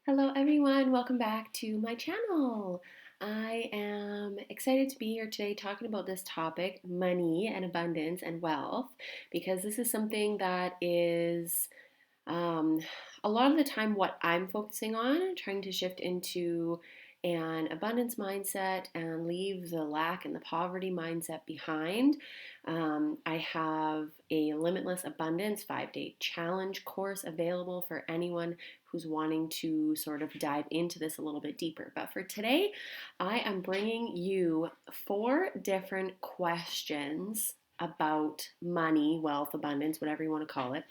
Hello everyone, welcome back to my channel. I am excited to be here today talking about this topic, money and abundance and wealth, because this is something that is um, a lot of the time what I'm focusing on, trying to shift into an abundance mindset and leave the lack and the poverty mindset behind. I have a Limitless Abundance 5-day challenge course available for anyone who's wanting to sort of dive into this a little bit deeper. But for today, I am bringing you 4 different questions about money, wealth, abundance, whatever you want to call it.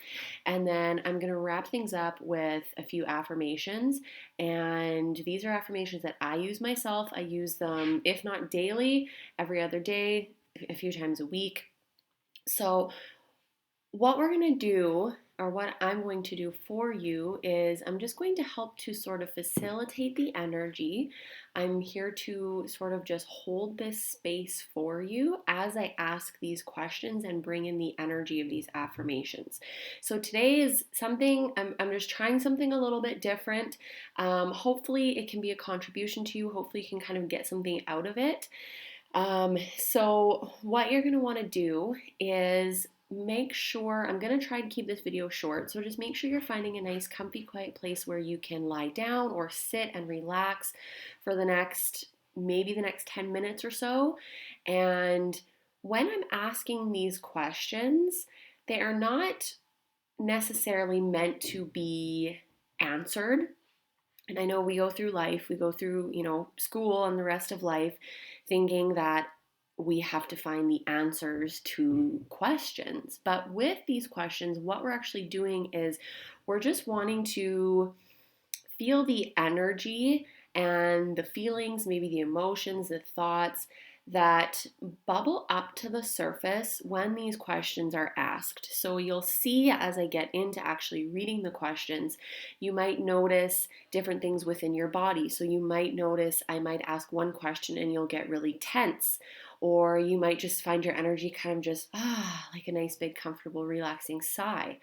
And then I'm going to wrap things up with a few affirmations. And these are affirmations that I use myself. I use them, if not daily, every other day, a few times a week. So, what we're going to do, or what I'm going to do for you, is I'm just going to help to sort of facilitate the energy. I'm here to sort of just hold this space for you as I ask these questions and bring in the energy of these affirmations. So today is something, I'm just trying something a little bit different. Hopefully, it can be a contribution to you. Hopefully, you can kind of get something out of it. So what you're going to want to do is make sure, I'm going to try to keep this video short, so just make sure you're finding a nice comfy quiet place where you can lie down or sit and relax for maybe the next 10 minutes or so. And when I'm asking these questions, they are not necessarily meant to be answered. And I know we go through life, we go through, school and the rest of life thinking that we have to find the answers to questions. But with these questions, what we're actually doing is we're just wanting to feel the energy and the feelings, maybe the emotions, the thoughts that bubble up to the surface when these questions are asked. So you'll see as I get into actually reading the questions, you might notice different things within your body. So you might notice I might ask one question and you'll get really tense. Or you might just find your energy kind of just, like a nice, big, comfortable, relaxing sigh.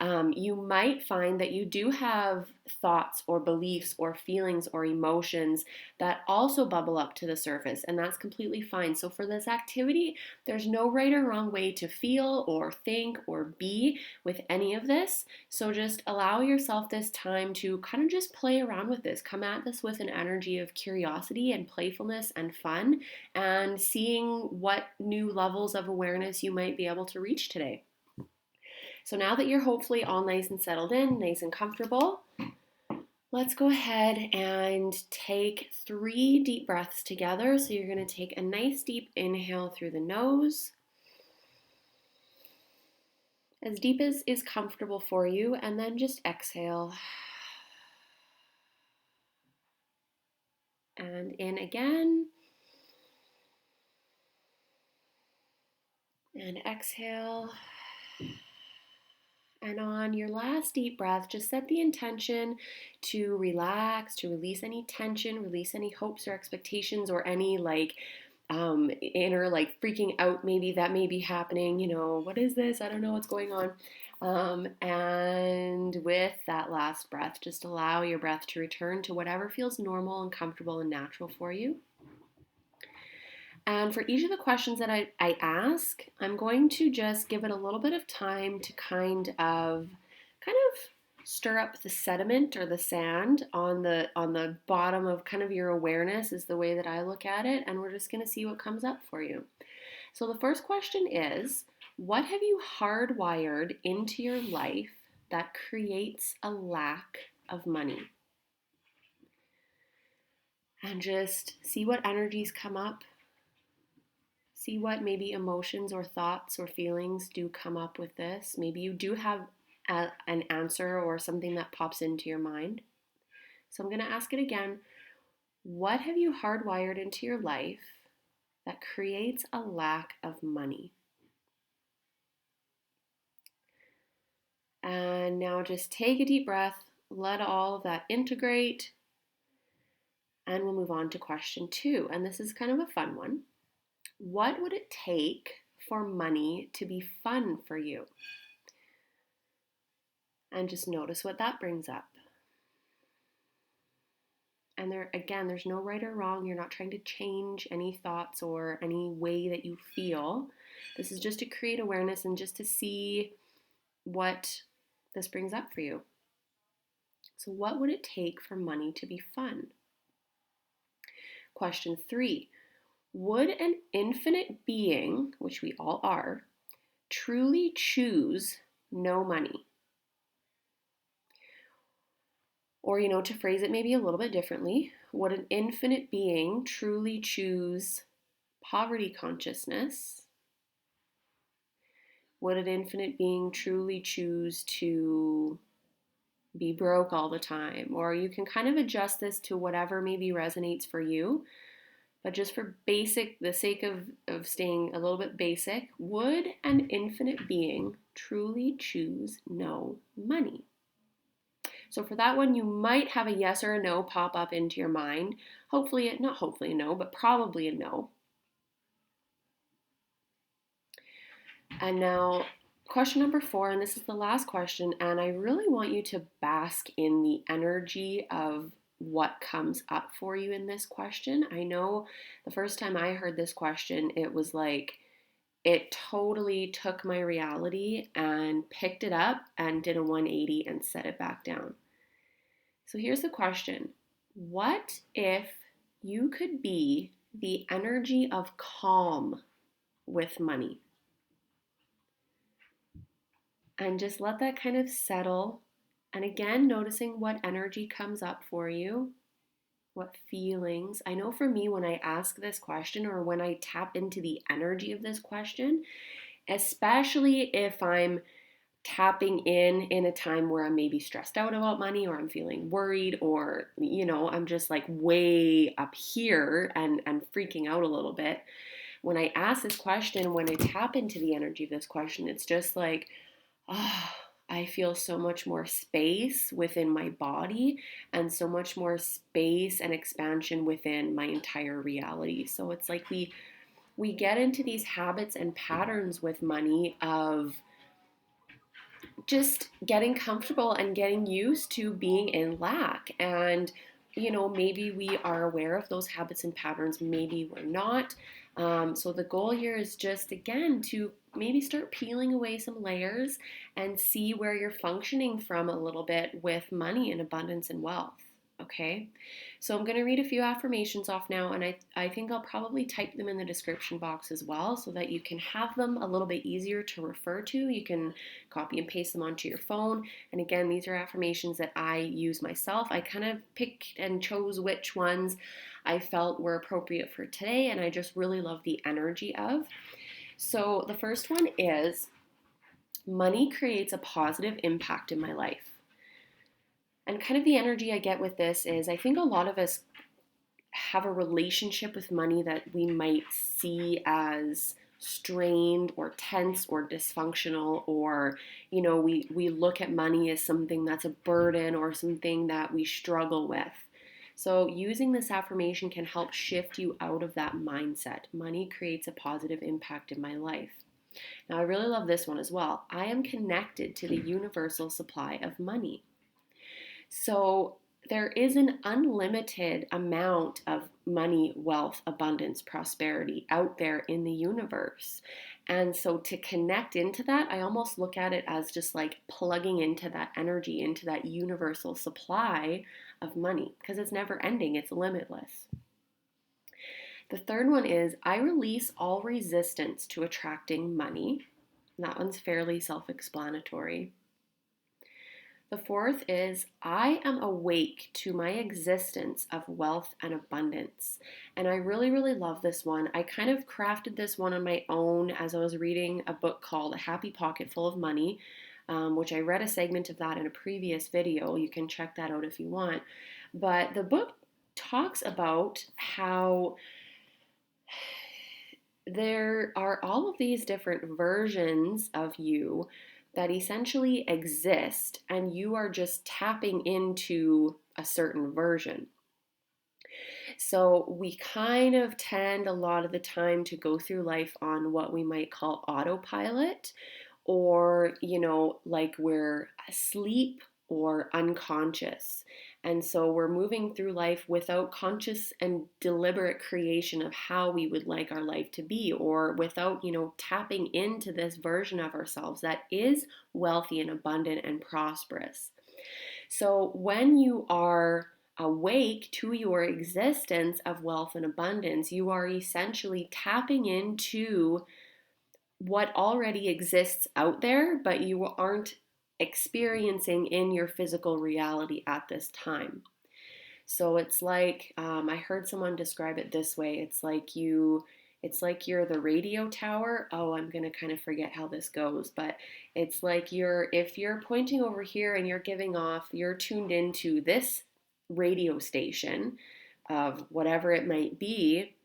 You might find that you do have thoughts or beliefs or feelings or emotions that also bubble up to the surface, and that's completely fine. So, for this activity, there's no right or wrong way to feel or think or be with any of this. So, just allow yourself this time to kind of just play around with this. Come at this with an energy of curiosity and playfulness and fun, and seeing what new levels of awareness you might be able to reach today. So now that you're hopefully all nice and settled in, nice and comfortable, let's go ahead and take 3 deep breaths together. So you're going to take a nice deep inhale through the nose, as deep as is comfortable for you, and then just exhale. And in again. And exhale. And on your last deep breath, just set the intention to relax, to release any tension, release any hopes or expectations or any inner freaking out maybe that may be happening. What is this? I don't know what's going on. And with that last breath, just allow your breath to return to whatever feels normal and comfortable and natural for you. And for each of the questions that I ask, I'm going to just give it a little bit of time to kind of stir up the sediment or the sand on the bottom of kind of your awareness is the way that I look at it, and we're just going to see what comes up for you. So the first question is, what have you hardwired into your life that creates a lack of money? And just see what energies come up. See what maybe emotions or thoughts or feelings do come up with this. Maybe you do have an answer or something that pops into your mind. So I'm going to ask it again. What have you hardwired into your life that creates a lack of money? And now just take a deep breath, let all of that integrate, and we'll move on to question 2. And this is kind of a fun one. What would it take for money to be fun for you? And just notice what that brings up. And there's no right or wrong. You're not trying to change any thoughts or any way that you feel. This is just to create awareness and just to see what this brings up for you. So, what would it take for money to be fun? Question 3. Would an infinite being, which we all are, truly choose no money? Or, to phrase it maybe a little bit differently, would an infinite being truly choose poverty consciousness? Would an infinite being truly choose to be broke all the time? Or you can kind of adjust this to whatever maybe resonates for you. But just for the sake of staying a little bit basic, would an infinite being truly choose no money? So for that one, you might have a yes or a no pop up into your mind. Not hopefully a no, but probably a no. And now, question number 4, and this is the last question, and I really want you to bask in the energy of what comes up for you in this question. I know the first time I heard this question, it was like it totally took my reality and picked it up and did a 180 and set it back down. So here's the question. What if you could be the energy of calm with money? And just let that kind of settle. And again, noticing what energy comes up for you, what feelings. I know for me, when I ask this question or when I tap into the energy of this question, especially if I'm tapping in a time where I'm maybe stressed out about money or I'm feeling worried or, I'm just like way up here and freaking out a little bit. When I ask this question, when I tap into the energy of this question, it's just like, I feel so much more space within my body and so much more space and expansion within my entire reality. So it's like we get into these habits and patterns with money of just getting comfortable and getting used to being in lack. And, maybe we are aware of those habits and patterns, maybe we're not. So the goal here is just, again, to maybe start peeling away some layers and see where you're functioning from a little bit with money and abundance and wealth. Okay, so I'm going to read a few affirmations off now, and I think I'll probably type them in the description box as well so that you can have them a little bit easier to refer to. You can copy and paste them onto your phone. And again, these are affirmations that I use myself. I kind of picked and chose which ones I felt were appropriate for today, and I just really love the energy of. So the first one is, money creates a positive impact in my life. And kind of the energy I get with this is, I think a lot of us have a relationship with money that we might see as strained or tense or dysfunctional, or we look at money as something that's a burden or something that we struggle with. So using this affirmation can help shift you out of that mindset. Money creates a positive impact in my life. Now I really love this one as well. I am connected to the universal supply of money. So there is an unlimited amount of money, wealth, abundance, prosperity out there in the universe. And so to connect into that, I almost look at it as just like plugging into that energy, into that universal supply of money, because it's never ending, it's limitless. The third one is, I release all resistance to attracting money. And that one's fairly self-explanatory. The fourth is, I am awake to my existence of wealth and abundance. And I really, really love this one. I kind of crafted this one on my own as I was reading a book called A Happy Pocket Full of Money, which I read a segment of that in a previous video. You can check that out if you want. But the book talks about how there are all of these different versions of you that essentially exist, and you are just tapping into a certain version. So we kind of tend a lot of the time to go through life on what we might call autopilot, or, like we're asleep or unconscious. And so we're moving through life without conscious and deliberate creation of how we would like our life to be, or without, tapping into this version of ourselves that is wealthy and abundant and prosperous. So when you are awake to your existence of wealth and abundance, you are essentially tapping into what already exists out there, but you aren't experiencing in your physical reality at this time. So it's like, I heard someone describe it this way. It's like you're the radio tower. Oh, I'm gonna kind of forget how this goes, but it's like if you're pointing over here and you're tuned into this radio station of whatever it might be,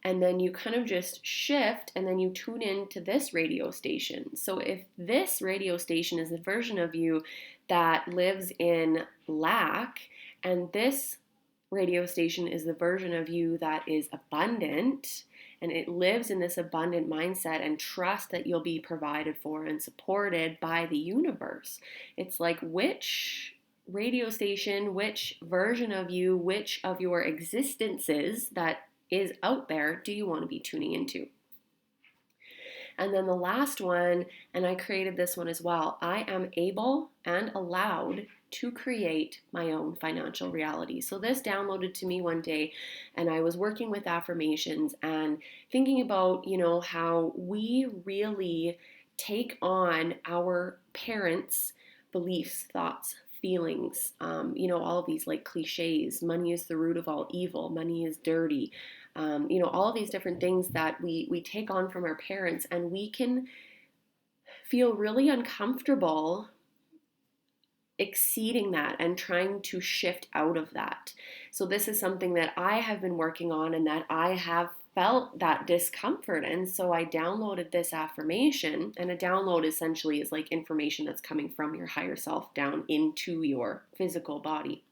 and then you kind of just shift and then you tune in to this radio station. So if this radio station is the version of you that lives in lack, and this radio station is the version of you that is abundant, and it lives in this abundant mindset and trust that you'll be provided for and supported by the universe. It's like, which radio station, which version of you, which of your existences that is out there do you want to be tuning into? And then the last one, and I created this one as well, I am able and allowed to create my own financial reality. So this downloaded to me one day, and I was working with affirmations and thinking about, how we really take on our parents' beliefs, thoughts, feelings, all of these like cliches. Money is the root of all evil. Money is dirty. All of these different things that we take on from our parents, and we can feel really uncomfortable exceeding that and trying to shift out of that. So this is something that I have been working on, and that I have felt that discomfort. And so I downloaded this affirmation, and a download essentially is like information that's coming from your higher self down into your physical body.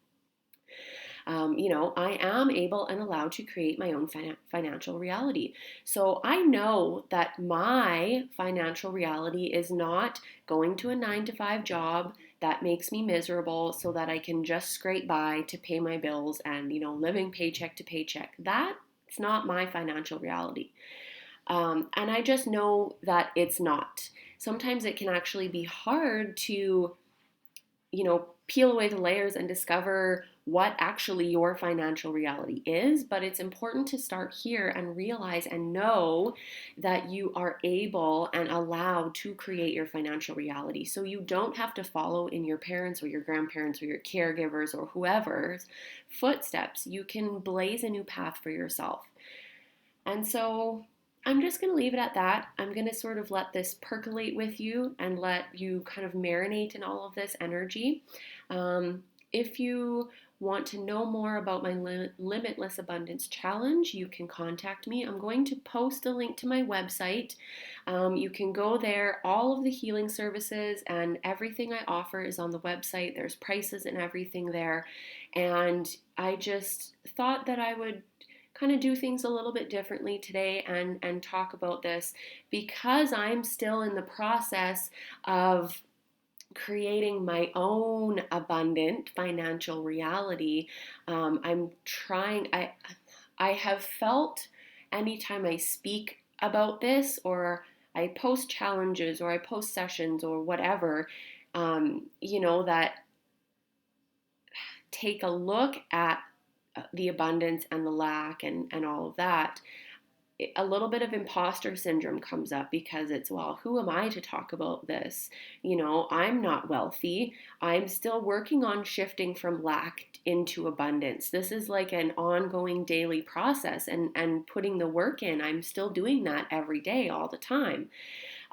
I am able and allowed to create my own financial reality. So I know that my financial reality is not going to a 9-to-5 job that makes me miserable so that I can just scrape by to pay my bills and, living paycheck to paycheck. That's not my financial reality. And I just know that it's not. Sometimes it can actually be hard to, peel away the layers and discover what actually your financial reality is. But it's important to start here and realize and know that you are able and allowed to create your financial reality. So you don't have to follow in your parents' or your grandparents' or your caregivers or whoever's footsteps. You can blaze a new path for yourself. And so I'm just going to leave it at that. I'm going to sort of let this percolate with you and let you kind of marinate in all of this energy. If you want to know more about my Limitless Abundance Challenge, you can contact me. I'm going to post a link to my website. You can go there. All of the healing services and everything I offer is on the website. There's prices and everything there. And I just thought that I would kind of do things a little bit differently today and talk about this, because I'm still in the process of creating my own abundant financial reality. I'm trying, I have felt anytime I speak about this, or I post challenges, or I post sessions, or whatever, that take a look at the abundance and the lack and all of that, a little bit of imposter syndrome comes up, because it's, well, who am I to talk about this? I'm not wealthy. I'm still working on shifting from lack into abundance. This is like an ongoing daily process, and putting the work in. I'm still doing that every day, all the time.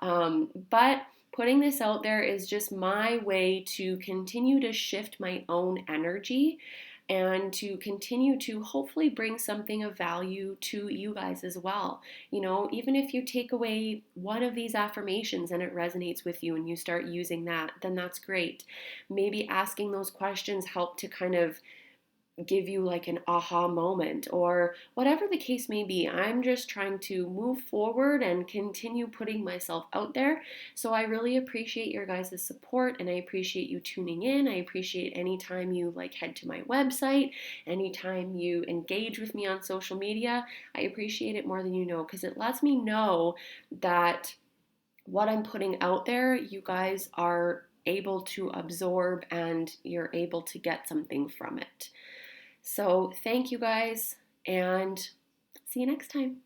But putting this out there is just my way to continue to shift my own energy and to continue to hopefully bring something of value to you guys as well. Even if you take away one of these affirmations and it resonates with you and you start using that, then that's great. Maybe asking those questions help to kind of give you like an aha moment or whatever the case may be. I'm just trying to move forward and continue putting myself out there. So I really appreciate your guys' support, and I appreciate you tuning in. I appreciate anytime you like head to my website, anytime you engage with me on social media. I appreciate it more than you know, because it lets me know that what I'm putting out there, you guys are able to absorb and you're able to get something from it. So thank you guys, and see you next time.